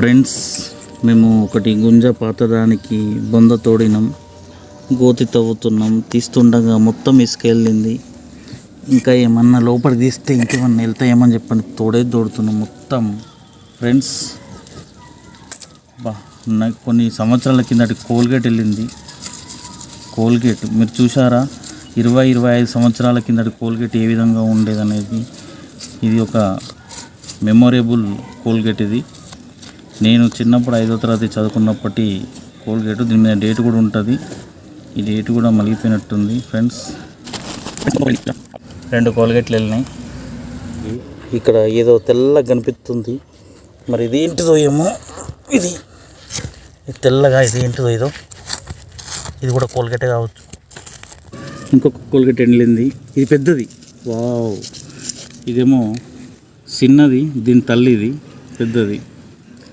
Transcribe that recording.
Friends, మేము ఒకటి గుంజ పాతదానికి బొంద తోడినాం, గోతి తవ్వుతున్నాం. తీస్తుండగా మొత్తం ఇసుకెళ్ళింది. ఇంకా ఏమన్నా లోపలికి తీస్తే ఇంకేమన్నా వెళ్తాయేమని చెప్పండి, తోడుతున్నాం మొత్తం. ఫ్రెండ్స్, నాకు కొన్ని సంవత్సరాల కిందటి కోల్గేట్ వెళ్ళింది. కోల్గేట్ మీరు చూసారా? 20-25 సంవత్సరాల కిందటి కోల్గేట్ ఏ విధంగా ఉండేదనేది. ఇది ఒక మెమొరబుల్ కోల్గేట్. ఇది నేను చిన్నప్పుడు 5వ తరగతి చదువుకున్నప్పటి కోల్గేట్. దీని మీద డేట్ కూడా ఉంటుంది. ఈ డేట్ కూడా మలిగిపోయినట్టుంది. ఫ్రెండ్స్, 2 కోల్గేట్లు వెళ్ళినాయి. ఇక్కడ ఏదో తెల్లగా కనిపిస్తుంది, మరి ఇది ఏంటిదో ఏమో. ఇది తెల్లగా ఇది ఏంటిదో ఏదో, ఇది కూడా కోల్గేటే కావచ్చు. ఇంకొక కోల్గేట్ వెళ్ళింది, ఇది పెద్దది. వావ్, ఇదేమో చిన్నది, దీని తల్లి ఇది పెద్దది.